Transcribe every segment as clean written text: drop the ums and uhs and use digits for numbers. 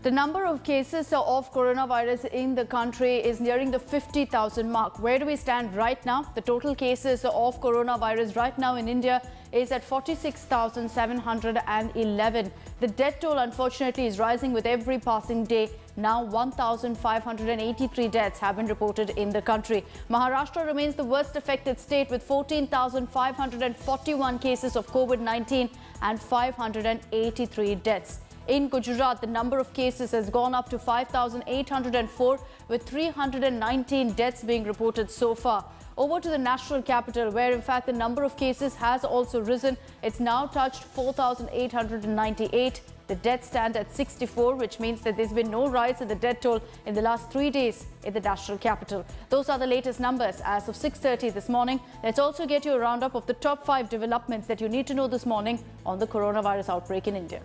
The number of cases of coronavirus in the country is nearing the 50,000 mark. Where do we stand right now? The total cases of coronavirus right now in India is at 46,711. The death toll, unfortunately, is rising with every passing day. Now 1,583 deaths have been reported in the country. Maharashtra remains the worst affected state with 14,541 cases of COVID-19 and 583 deaths. In Gujarat, the number of cases has gone up to 5,804 with 319 deaths being reported so far. Over to the national capital, where in fact the number of cases has also risen. It's now touched 4,898. The deaths stand at 64, which means that there's been no rise in the death toll in the last 3 days in the national capital. Those are the latest numbers as of 6:30 this morning. Let's also get you a roundup of the top 5 developments that you need to know this morning on the coronavirus outbreak in India.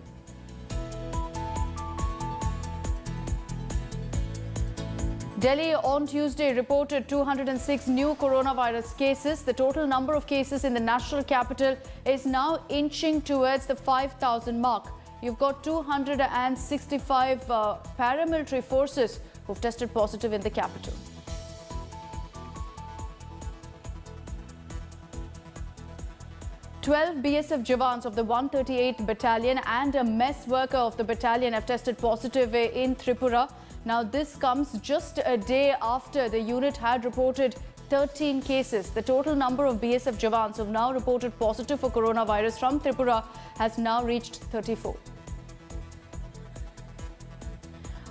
Delhi on Tuesday reported 206 new coronavirus cases. The total number of cases in the national capital is now inching towards the 5,000 mark. You've got 265 paramilitary forces who've tested positive in the capital. Twelve BSF Jawans of the 138th Battalion and a mess worker of the battalion have tested positive in Tripura. Now, this comes just a day after the unit had reported 13 cases. The total number of BSF Jawans who have now reported positive for coronavirus from Tripura has now reached 34.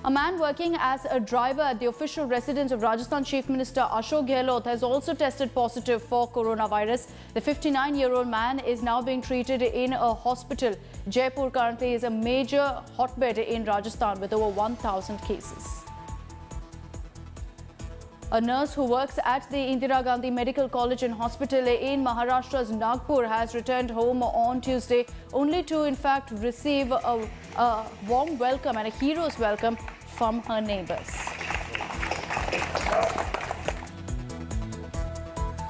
A man working as a driver at the official residence of Rajasthan Chief Minister Ashok Gehlot has also tested positive for coronavirus. The 59-year-old man is now being treated in a hospital. Jaipur currently is a major hotbed in Rajasthan with over 1,000 cases. A nurse who works at the Indira Gandhi Medical College and Hospital in Maharashtra's Nagpur has returned home on Tuesday, only to in fact receive a warm welcome and a hero's welcome from her neighbours.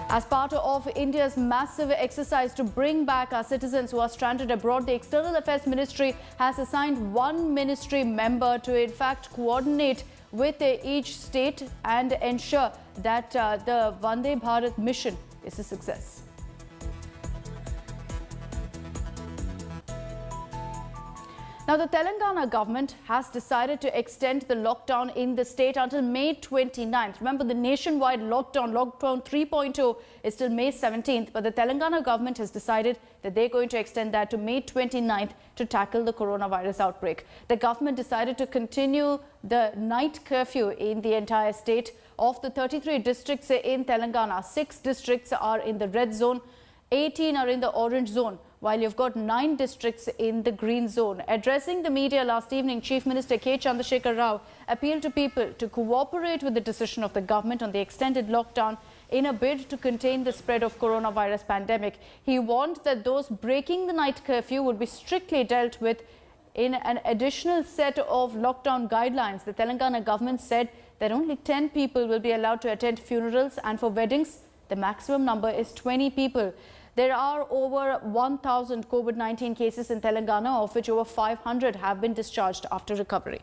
As part of India's massive exercise to bring back our citizens who are stranded abroad, the External Affairs Ministry has assigned one ministry member to in fact coordinate with each state and ensure that the Vande Bharat mission is a success. Now, the Telangana government has decided to extend the lockdown in the state until May 29th. Remember, the nationwide lockdown 3.0, is till May 17th. But the Telangana government has decided that they're going to extend that to May 29th to tackle the coronavirus outbreak. The government decided to continue the night curfew in the entire state. Of the 33 districts in Telangana, 6 districts are in the red zone, 18 are in the orange zone, while you've got 9 districts in the green zone. Addressing the media last evening, Chief Minister K. Chandrasekhar Rao appealed to people to cooperate with the decision of the government on the extended lockdown in a bid to contain the spread of coronavirus pandemic. He warned that those breaking the night curfew would be strictly dealt with in an additional set of lockdown guidelines. The Telangana government said that only 10 people will be allowed to attend funerals, and for weddings, the maximum number is 20 people. There are over 1,000 COVID-19 cases in Telangana, of which over 500 have been discharged after recovery.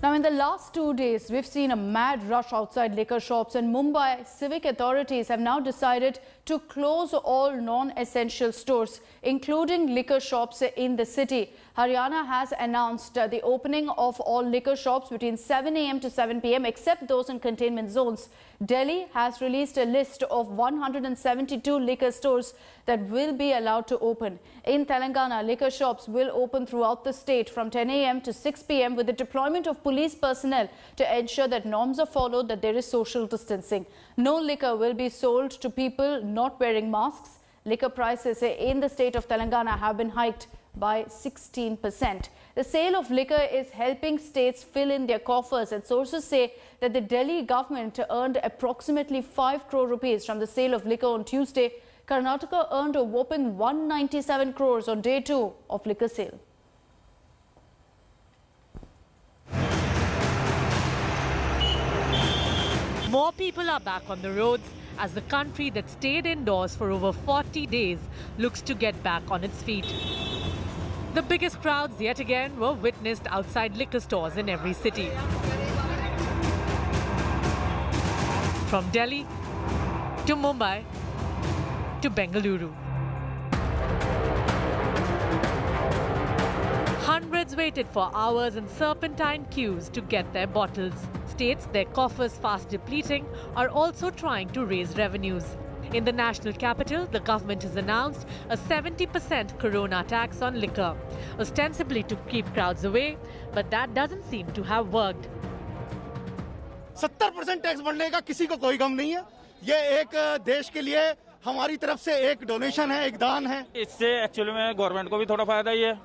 Now, in the last 2 days, we've seen a mad rush outside liquor shops, and Mumbai civic authorities have now decided to close all non-essential stores, including liquor shops in the city. Haryana has announced the opening of all liquor shops between 7 a.m. to 7 p.m. except those in containment zones. Delhi has released a list of 172 liquor stores that will be allowed to open. In Telangana, liquor shops will open throughout the state from 10 a.m. to 6 p.m. with the deployment of police personnel to ensure that norms are followed, that there is social distancing. No liquor will be sold to people not wearing masks. Liquor prices in the state of Telangana have been hiked by 16%. The sale of liquor is helping states fill in their coffers, and sources say that the Delhi government earned approximately 5 crore rupees from the sale of liquor on Tuesday. Karnataka earned a whopping 197 crores on day 2 of liquor sale. More people are back on the roads as the country that stayed indoors for over 40 days looks to get back on its feet. The biggest crowds yet again were witnessed outside liquor stores in every city. From Delhi to Mumbai to Bengaluru. Hundreds waited for hours in serpentine queues to get their bottles. States, their coffers fast depleting, are also trying to raise revenues. In the national capital, the government has announced a 70% corona tax on liquor, ostensibly to keep crowds away, but that doesn't seem to have worked. 70% tax बढ़ने का किसी को कोई गम नहीं है। ये एक देश के लिए हमारी तरफ से एक डोनेशन है, एक दान है। इससे एक्चुअली में गवर्नमेंट को भी थोड़ा फायदा ही है।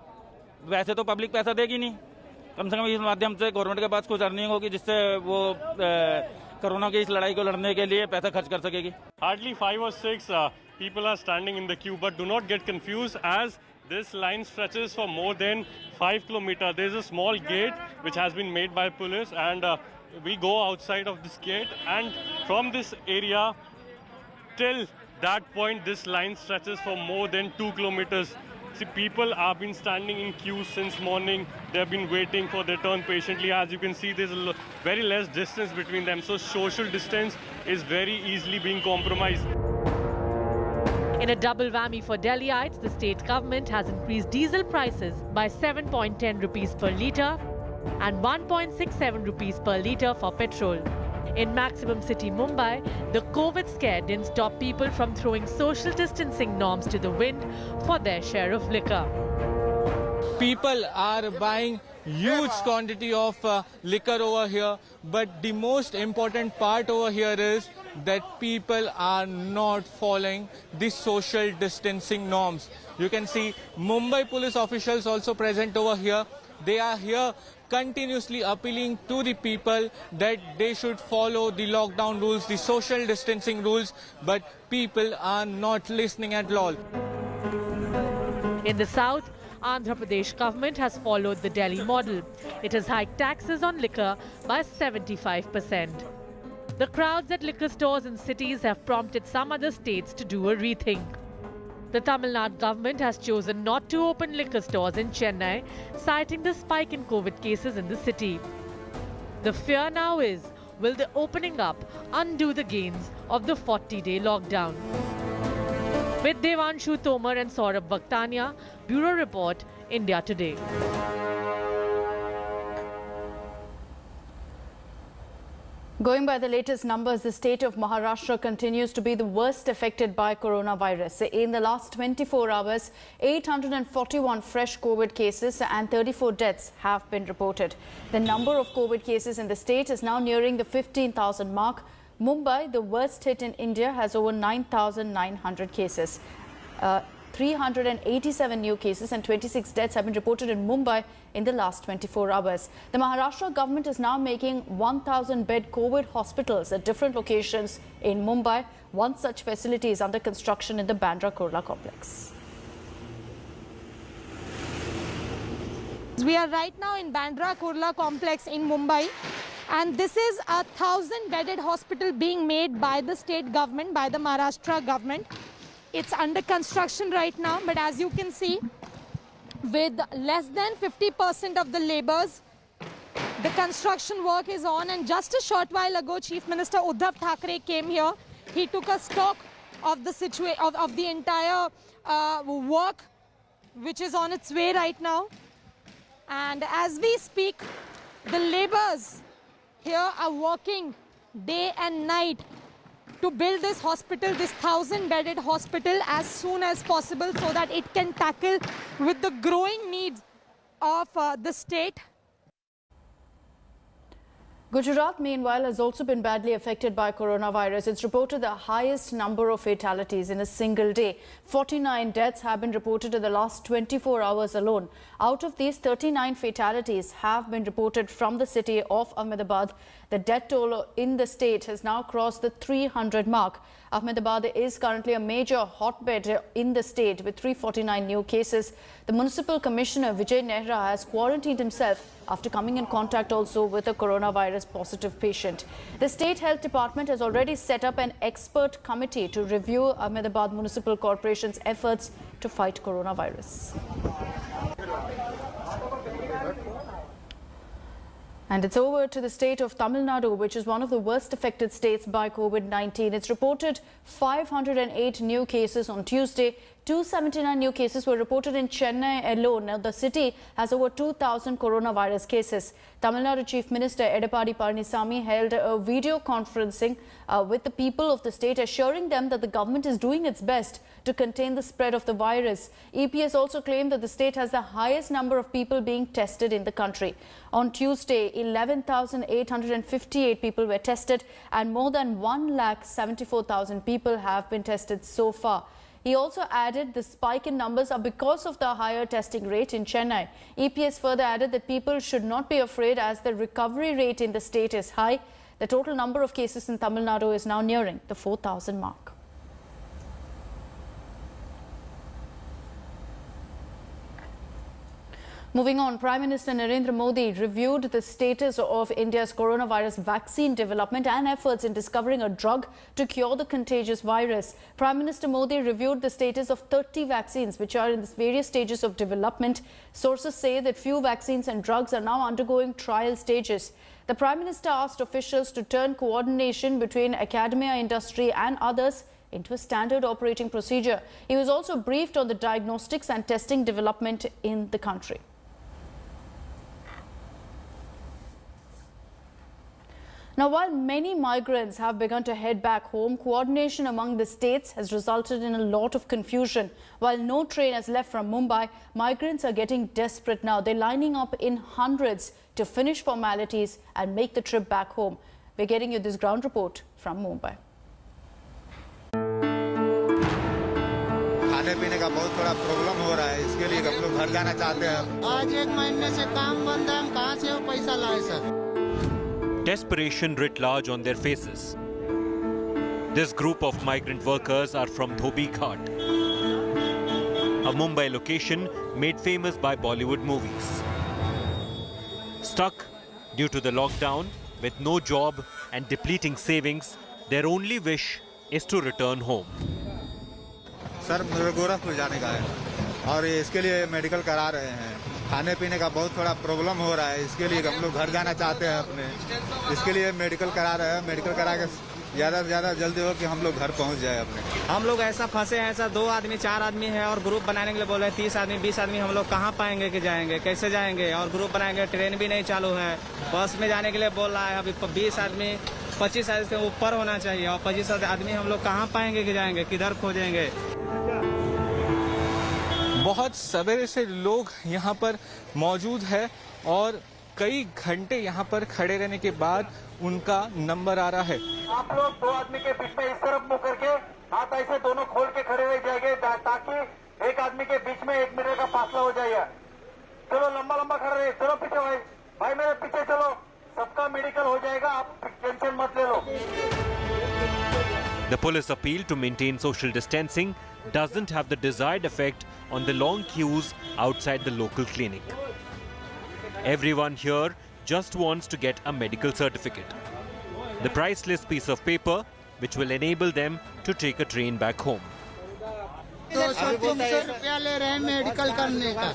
वैसे तो पब्लिक पैसा देगी नहीं, कम से कम इस माध्यम से गवर्नमेंट के पास कुछ अर्निंग होगी जिससे वो कोरोना की इस लड़ाई को लड़ने के लिए पैसा खर्च कर सकेगी। Hardly 5 or 6 people are standing in the queue, but do not get confused as this line stretches for more than 5 kilometers. There is a small gate which has been made by police, and we go outside of this gate, and from this area till that point this line stretches for more than 2 kilometers. See, people have been standing in queues since morning. They have been waiting for their turn patiently. As you can see, there's very less distance between them, so social distance is very easily being compromised. In a double whammy for Delhiites, the state government has increased diesel prices by 7.10 rupees per litre and 1.67 rupees per litre for petrol. In maximum city Mumbai, the COVID scare didn't stop people from throwing social distancing norms to the wind for their share of liquor. People are buying huge quantity of liquor over here, but the most important part over here is that people are not following the social distancing norms. You can see Mumbai police officials also present over here. They are here continuously appealing to the people that they should follow the lockdown rules, the social distancing rules, but people are not listening at all. In the south, Andhra Pradesh government has followed the Delhi model. It has hiked taxes on liquor by 75%. The crowds at liquor stores in cities have prompted some other states to do a rethink. The Tamil Nadu government has chosen not to open liquor stores in Chennai, citing the spike in COVID cases in the city. The fear now is, will the opening up undo the gains of the 40-day lockdown? With Devanshu Tomar and Saurabh Bhaktania, Bureau Report, India Today. Going by the latest numbers, the state of Maharashtra continues to be the worst affected by coronavirus. In the last 24 hours, 841 fresh COVID cases and 34 deaths have been reported. The number of COVID cases in the state is now nearing the 15,000 mark. Mumbai, the worst hit in India, has over 9,900 cases. 387 new cases and 26 deaths have been reported in Mumbai in the last 24 hours. The Maharashtra government is now making 1,000-bed COVID hospitals at different locations in Mumbai. One such facility is under construction in the Bandra Kurla complex. We are right now in Bandra Kurla complex in Mumbai, and this is a 1,000-bedded hospital being made by the state government, by the Maharashtra government. It's under construction right now, but as you can see, with less than 50% of the labours, the construction work is on. And just a short while ago, Chief Minister Uddhav Thackeray came here. He took a stock of the of the entire work which is on its way right now. And as we speak, the labours here are working day and night to build this hospital, this 1,000-bedded hospital, as soon as possible so that it can tackle with the growing needs of the state. Gujarat, meanwhile, has also been badly affected by coronavirus. It's reported the highest number of fatalities in a single day. 49 deaths have been reported in the last 24 hours alone. Out of these, 39 fatalities have been reported from the city of Ahmedabad. The death toll in the state has now crossed the 300 mark. Ahmedabad is currently a major hotbed in the state with 349 new cases. The Municipal Commissioner Vijay Nehra has quarantined himself after coming in contact also with a coronavirus positive patient. The State Health Department has already set up an expert committee to review Ahmedabad Municipal Corporation's efforts to fight coronavirus. And it's over to the state of Tamil Nadu, which is one of the worst affected states by COVID-19. It's reported 508 new cases on Tuesday. 279 new cases were reported in Chennai alone. Now, the city has over 2,000 coronavirus cases. Tamil Nadu Chief Minister Edappadi Palanisamy held a video conferencing with the people of the state, assuring them that the government is doing its best to contain the spread of the virus. EPS also claimed that the state has the highest number of people being tested in the country. On Tuesday, 11,858 people were tested and more than 1,74,000 people have been tested so far. He also added the spike in numbers are because of the higher testing rate in Chennai. EPS further added that people should not be afraid as the recovery rate in the state is high. The total number of cases in Tamil Nadu is now nearing the 4,000 mark. Moving on, Prime Minister Narendra Modi reviewed the status of India's coronavirus vaccine development and efforts in discovering a drug to cure the contagious virus. Prime Minister Modi reviewed the status of 30 vaccines which are in various stages of development. Sources say that few vaccines and drugs are now undergoing trial stages. The Prime Minister asked officials to turn coordination between academia, industry and others into a standard operating procedure. He was also briefed on the diagnostics and testing development in the country. Now, while many migrants have begun to head back home, coordination among the states has resulted in a lot of confusion. While no train has left from Mumbai, migrants are getting desperate now. They're lining up in hundreds to finish formalities and make the trip back home. We're getting you this ground report from Mumbai. खाने पीने का बहुत बड़ा problem हो रहा है, इसके लिए हम लोग घर जाना चाहते हैं। आज 1 महीने से काम बंद है, हम कहां से वो पैसा लाए sir? Desperation writ large on their faces. This group of migrant workers are from Dhobi Ghat, a Mumbai location made famous by Bollywood movies. Stuck due to the lockdown, with no job and depleting savings, their only wish is to return home. Sir मुझे गोरखपुर जाने का है और इसके लिए medical करा रहे हैं। खाने पीने का बहुत बड़ा प्रॉब्लम हो रहा है, इसके लिए हम लोग घर जाना चाहते हैं अपने, इसके लिए मेडिकल करा रहे हैं। मेडिकल करा के ज़्यादा से ज़्यादा जल्दी हो कि हम लोग घर पहुंच जाए अपने। हम लोग ऐसा फंसे हैं सर, 2 आदमी 4 आदमी है और ग्रुप बनाने के लिए बोल रहे हैं 30 आदमी 20 आदमी। हम लोग कहाँ पाएंगे कि जाएंगे, कैसे जाएंगे? और ग्रुप बनाएंगे, ट्रेन भी नहीं चालू है। बस में जाने के लिए बोल रहा है अभी 20 आदमी 25 आदमी से ऊपर होना चाहिए और 25 आदमी हम लोग कहाँ पाएंगे कि जाएंगे, किधर खोजेंगे? बहुत सवेरे से लोग यहाँ पर मौजूद है और कई घंटे यहाँ पर खड़े रहने के बाद उनका नंबर आ रहा है। आप लोग 2 आदमी के बीच में इस तरफ मुंह करके हाथ ऐसे दोनों खोल के खड़े रह जाएंगे ताकि एक आदमी के बीच में 1 मीटर का फासला हो जाएगा। चलो लंबा लंबा खड़े रहे, चलो पीछे भाई मेरे पीछे चलो, सबका मेडिकल हो जाएगा, आप टेंशन मत ले लो। The police appeal to maintain social distancing doesn't have the desired effect on the long queues outside the local clinic. Everyone here just wants to get a medical certificate, the priceless piece of paper which will enable them to take a train back home. 200 रुपया ले रहे हैं medical करने का।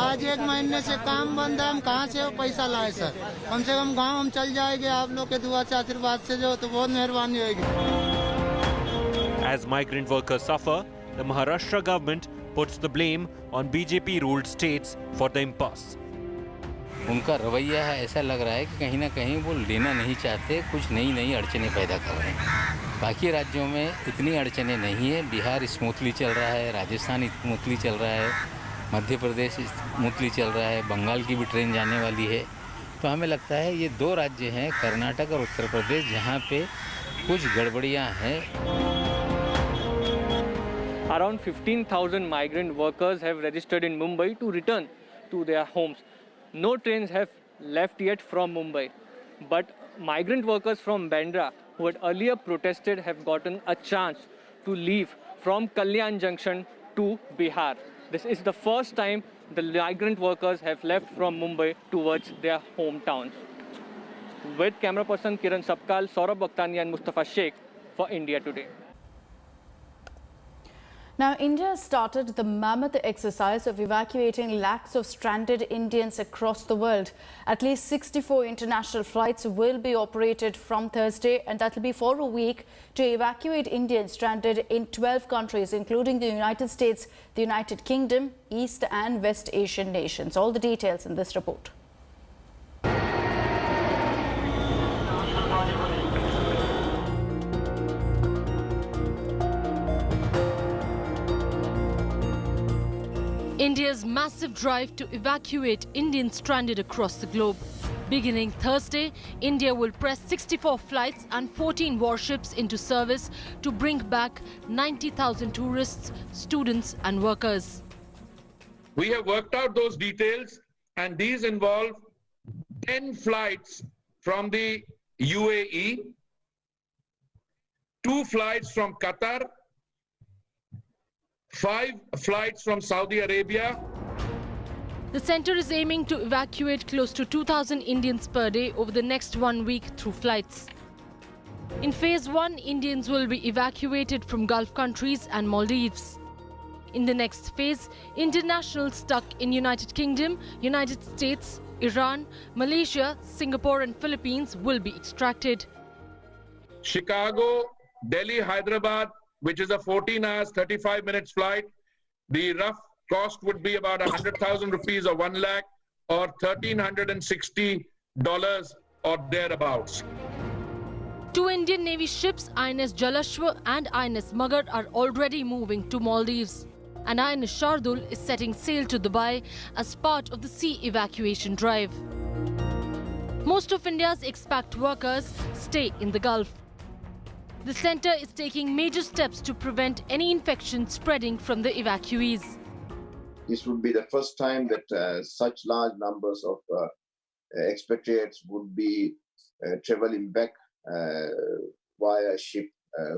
आज 1 महीने से काम बंद है, हम कहां से वो पैसा लाए सर? कम से कम गांव हम चल जाएंगे, आप लोग के दुआ से आशीर्वाद से जो तो बहुत मेहरबानी होगी। As migrant workers suffer, the Maharashtra government puts the blame on BJP-ruled states for the impasse. उनका रवैया है, ऐसा लग रहा है कि कहीं ना कहीं वो लेना नहीं चाहते, कुछ नई अड़चनें पैदा कर रहे हैं। बाकी राज्यों में इतनी अड़चनें नहीं है। बिहार स्मूथली चल रहा है, राजस्थान स्मूथली चल रहा है, मध्य प्रदेश स्मूथली चल रहा है, बंगाल की भी ट्रेन जाने वाली है। तो हमें लगता है ये 2 राज्य हैं, कर्नाटक और उत्तर प्रदेश, जहाँ पे कुछ गड़बड़ियाँ हैं। Around 15,000 migrant workers have registered in Mumbai to return to their homes. No trains have left yet from Mumbai, but migrant workers from Bandra who had earlier protested have gotten a chance to leave from Kalyan Junction to Bihar. This is the first time the migrant workers have left from Mumbai towards their hometowns. With camera person Kiran Sapkal, Saurabh Bakhtani and Mustafa Sheikh for India Today. Now, India started the mammoth exercise of evacuating lakhs of stranded Indians across the world. At least 64 international flights will be operated from Thursday, and that will be for a week to evacuate Indians stranded in 12 countries, including the United States, the United Kingdom, East and West Asian nations. All the details in this report. India's massive drive to evacuate Indians stranded across the globe. Beginning Thursday, India will press 64 flights and 14 warships into service to bring back 90,000 tourists, students and workers. We have worked out those details, and these involve 10 flights from the UAE, 2 flights from Qatar, 5 flights from Saudi Arabia. The centre is aiming to evacuate close to 2,000 Indians per day over the next 1 week through flights. In phase 1, Indians will be evacuated from Gulf countries and Maldives. In the next phase, Indian nationals stuck in United Kingdom, United States, Iran, Malaysia, Singapore and Philippines will be extracted. Chicago, Delhi, Hyderabad, which is a 14 hours, 35 minutes flight. The rough cost would be about 100,000 rupees or 1 lakh or $1,360 or thereabouts. 2 Indian Navy ships, INS Jalashwa and INS Magar, are already moving to Maldives. And INS Shardul is setting sail to Dubai as part of the sea evacuation drive. Most of India's expat workers stay in the Gulf. The centre is taking major steps to prevent any infection spreading from the evacuees. This would be the first time that such large numbers of expatriates would be traveling back via ship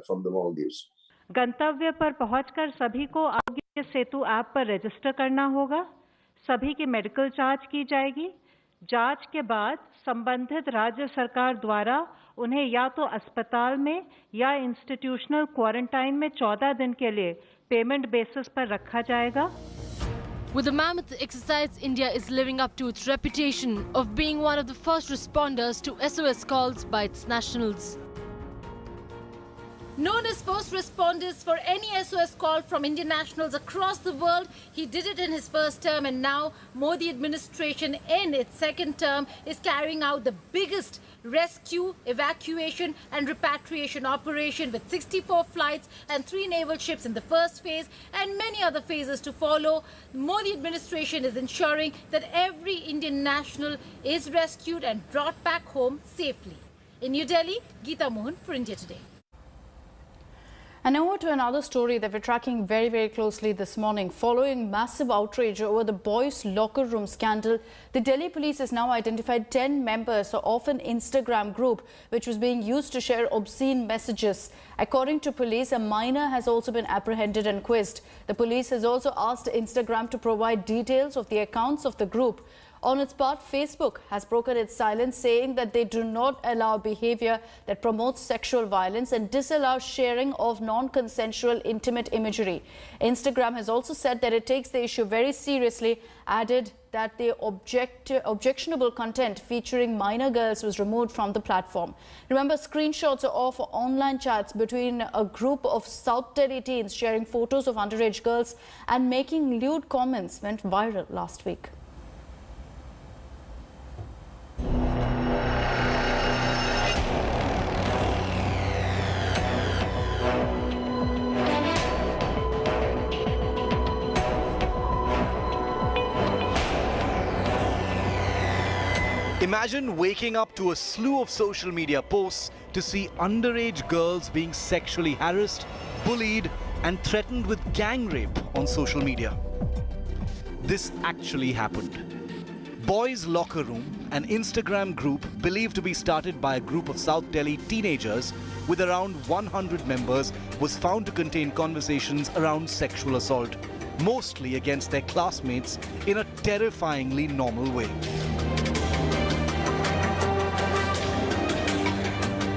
from the Maldives. गंतव्य पर पहुंचकर सभी को Aarogya Setu app पर register करना होगा। सभी की मेडिकल जांच की जाएगी। जांच के बाद संबंधित राज्य सरकार द्वारा उन्हें या तो अस्पताल में या इंस्टीट्यूशनल क्वारंटाइन में 14 दिन के लिए पेमेंट बेसिस पर रखा जाएगा। With the mammoth exercise, India is living up to its reputation of being one of the first responders to SOS calls by its nationals. Known as first responders for any SOS call from Indian nationals across the world, he did it in his first term, and now Modi administration in its second term is carrying out the biggest rescue, evacuation and repatriation operation with 64 flights and 3 naval ships in the first phase and many other phases to follow. Modi administration is ensuring that every Indian national is rescued and brought back home safely. In New Delhi, Geeta Mohan for India Today. And over to another story that we're tracking very, very closely this morning. Following massive outrage over the boys' locker room scandal, the Delhi police has now identified 10 members of an Instagram group which was being used to share obscene messages. According to police, a minor has also been apprehended and quizzed. The police has also asked Instagram to provide details of the accounts of the group. On its part, Facebook has broken its silence, saying that they do not allow behavior that promotes sexual violence and disallows sharing of non-consensual intimate imagery. Instagram has also said that it takes the issue very seriously, added that the objectionable content featuring minor girls was removed from the platform. Remember, screenshots of online chats between a group of South Delhi teens sharing photos of underage girls and making lewd comments went viral last week. Imagine waking up to a slew of social media posts to see underage girls being sexually harassed, bullied, and threatened with gang rape on social media. This actually happened. Boys Locker Room, an Instagram group believed to be started by a group of South Delhi teenagers with around 100 members, was found to contain conversations around sexual assault, mostly against their classmates, in a terrifyingly normal way.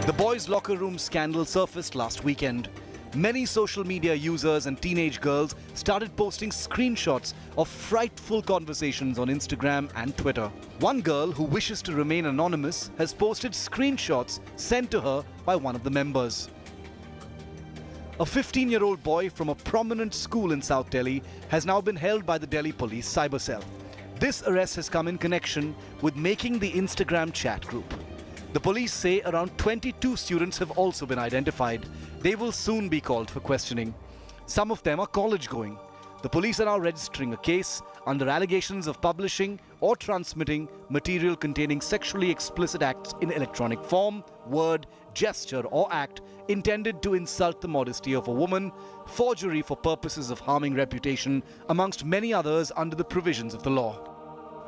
The Boys Locker Room scandal surfaced last weekend. Many social media users and teenage girls started posting screenshots of frightful conversations on Instagram and Twitter. One girl who wishes to remain anonymous has posted screenshots sent to her by one of the members. A 15-year-old boy from a prominent school in South Delhi has now been held by the Delhi Police Cyber Cell. This arrest has come in connection with making the Instagram chat group. The police say around 22 students have also been identified. They will soon be called for questioning. Some of them are college-going. The police are now registering a case under allegations of publishing or transmitting material containing sexually explicit acts in electronic form, word, gesture or act intended to insult the modesty of a woman, forgery for purposes of harming reputation, amongst many others under the provisions of the law.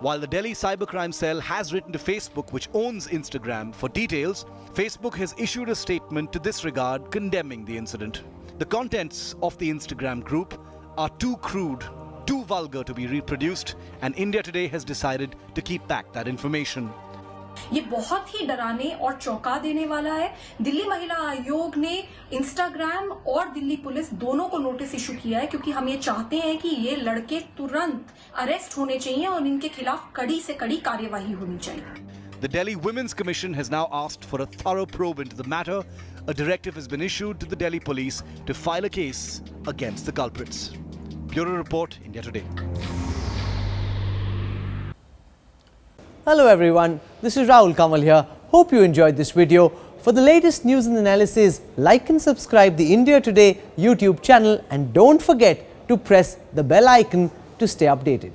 While the Delhi Cybercrime Cell has written to Facebook, which owns Instagram, for details, Facebook has issued a statement to this regard condemning the incident. The contents of the Instagram group are too crude, too vulgar to be reproduced, and India Today has decided to keep back that information. ये बहुत ही डराने और चौंका देने वाला है। दिल्ली महिला आयोग ने इंस्टाग्राम और दिल्ली पुलिस दोनों को नोटिस इशू किया है, क्योंकि हम ये चाहते हैं कि ये लड़के तुरंत अरेस्ट होने चाहिए और इनके खिलाफ कड़ी से कड़ी कार्यवाही होनी चाहिए। The Delhi Women's Commission has now asked for a thorough probe into the matter. A directive has been issued to the Delhi Police to file a case against the culprits. Bureau Report, India Today. Hello everyone, this is Rahul Kamal here. Hope you enjoyed this video. For the latest news and analysis, like and subscribe the India Today YouTube channel and don't forget to press the bell icon to stay updated.